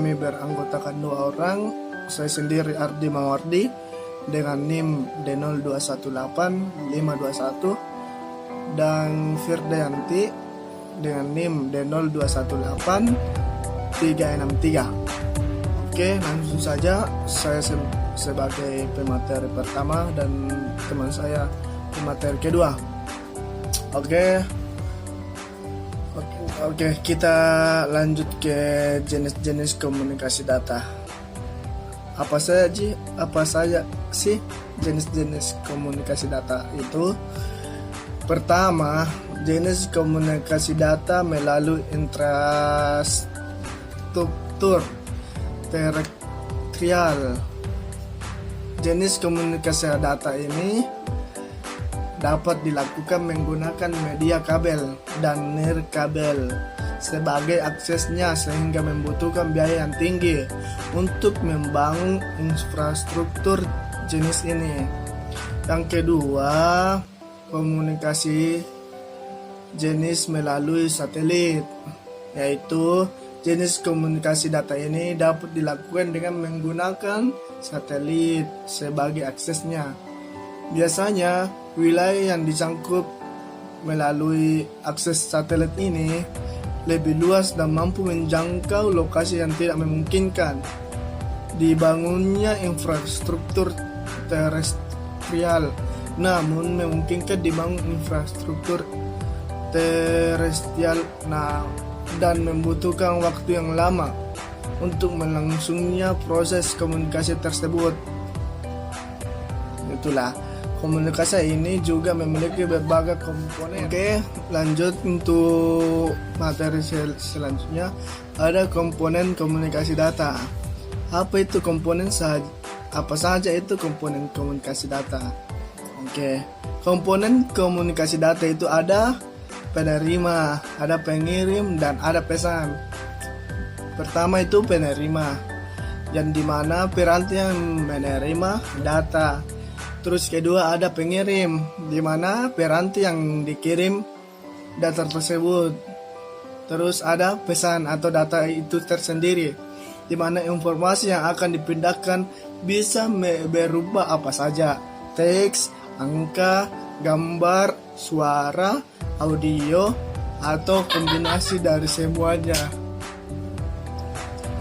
kami beranggotakan 2 orang. Saya sendiri Ardi Mawardi dengan NIM D0218-521 dan Firdayanti dengan NIM D0218-363. Oke, langsung saja. Saya sebagai pemateri pertama dan teman saya pemateri kedua. Oke, kita lanjut ke jenis-jenis komunikasi data. Apa saja sih jenis-jenis komunikasi data itu? Pertama, jenis komunikasi data melalui infrastruktur terestrial. Jenis komunikasi data ini dapat dilakukan menggunakan media kabel dan nirkabel sebagai aksesnya, sehingga membutuhkan biaya yang tinggi untuk membangun infrastruktur jenis ini. Yang kedua, komunikasi jenis melalui satelit, yaitu jenis komunikasi data ini dapat dilakukan dengan menggunakan satelit sebagai aksesnya. Biasanya wilayah yang dicangkup melalui akses satelit ini lebih luas dan mampu menjangkau lokasi yang tidak memungkinkan dibangunnya infrastruktur terestrial, namun memungkinkan dibangun infrastruktur terestrial dan membutuhkan waktu yang lama untuk melangsungnya proses komunikasi tersebut. Itulah, komunikasi ini juga memiliki berbagai komponen. Oke, lanjut untuk materi selanjutnya. Ada komponen komunikasi data. Apa itu komponen apa saja itu komponen komunikasi data? Oke, komponen komunikasi data itu ada penerima, ada pengirim, dan ada pesan. Pertama itu penerima, yang dimana piranti yang menerima data. Terus kedua ada pengirim, di mana piranti yang dikirim data tersebut. Terus ada pesan atau data itu tersendiri, di mana informasi yang akan dipindahkan bisa berubah apa saja: teks, angka, gambar, suara, audio, atau kombinasi dari semuanya.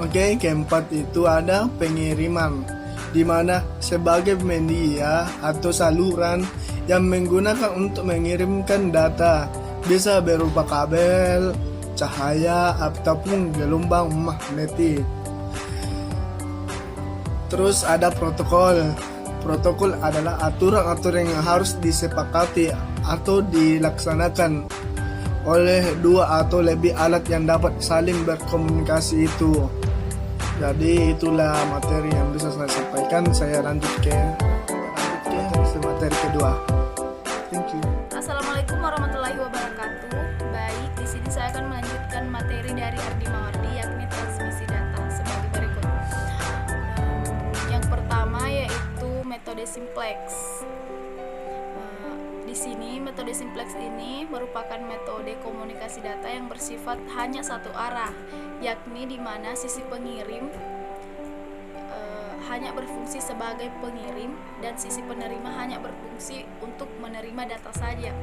Oke, keempat itu ada pengiriman, di mana sebagai media atau saluran yang menggunakan untuk mengirimkan data, bisa berupa kabel, cahaya, ataupun gelombang magnetik. Terus ada protokol. Protokol adalah aturan-aturan yang harus disepakati atau dilaksanakan oleh 2 atau lebih alat yang dapat saling berkomunikasi itu. Jadi itulah materi yang bisa saya sampaikan. Saya lanjut ke materi kedua. Thank you. Assalamualaikum warahmatullahi wabarakatuh. Baik, di sini saya akan melanjutkan materi dari Ardi Mawardi, yakni transmisi data sebagai berikut. Yang pertama yaitu metode simplex. Di sini metode simplex ini merupakan metode komunikasi data yang bersifat hanya satu arah, yakni di mana sisi pengirim hanya berfungsi sebagai pengirim dan sisi penerima hanya berfungsi untuk menerima data saja.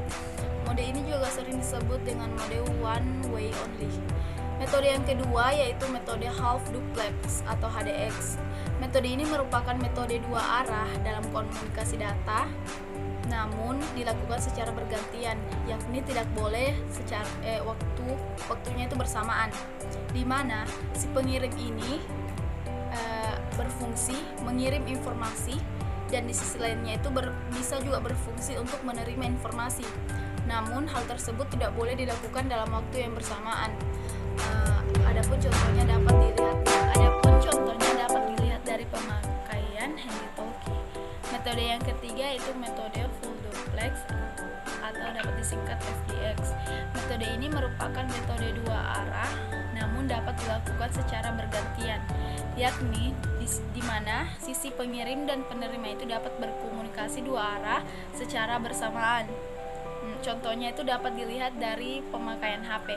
Mode ini juga sering disebut dengan mode one way only. Metode yang kedua yaitu metode half duplex atau HDX. Metode ini merupakan metode 2 arah dalam komunikasi data, namun dilakukan secara bergantian, yakni tidak boleh waktunya itu bersamaan, di mana si pengirim ini berfungsi mengirim informasi dan di sisi lainnya itu bisa juga berfungsi untuk menerima informasi. Namun hal tersebut tidak boleh dilakukan dalam waktu yang bersamaan. Adapun contohnya dapat dilihat dari pemakaian handy-talkie. Metode yang ketiga itu metode full duplex atau dapat disingkat FDX. Metode ini merupakan metode 2 arah, namun dapat dilakukan secara bergantian, yakni di mana sisi pengirim dan penerima itu dapat berkomunikasi 2 arah secara bersamaan. Contohnya itu dapat dilihat dari pemakaian HP.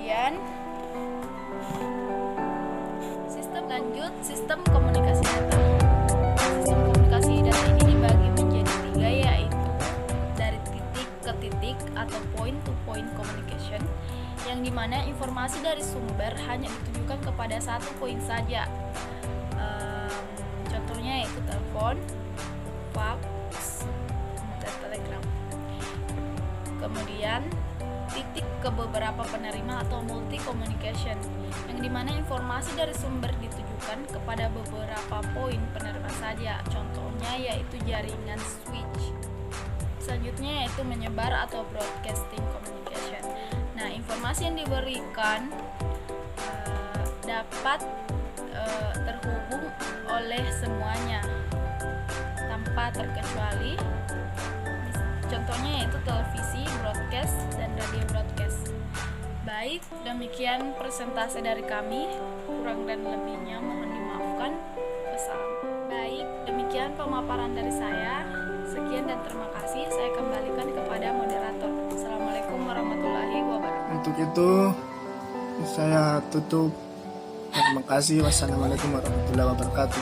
Kemudian sistem komunikasi data. Sistem komunikasi data ini dibagi menjadi 3, yaitu dari titik ke titik atau point to point communication, yang dimana informasi dari sumber hanya ditujukan kepada satu poin saja. Contohnya yaitu telepon, fax, dan telegram. Kemudian titik ke beberapa penerima atau multi communication, yang dimana informasi dari sumber ditujukan kepada beberapa poin penerima saja. Contohnya yaitu jaringan switch. Selanjutnya yaitu menyebar atau broadcasting communication. Nah, informasi yang diberikan dapat terhubung oleh semuanya tanpa terkecuali. Contohnya yaitu televisi broadcast dan radio broadcast. Baik, demikian presentasi dari kami. Kurang dan lebihnya mohon dimaafkan. Wassalam. Baik, demikian pemaparan dari saya. Sekian dan terima kasih. Saya kembalikan kepada moderator. Assalamualaikum warahmatullahi wabarakatuh. Untuk itu saya tutup. Terima kasih. Wassalamualaikum warahmatullahi wabarakatuh.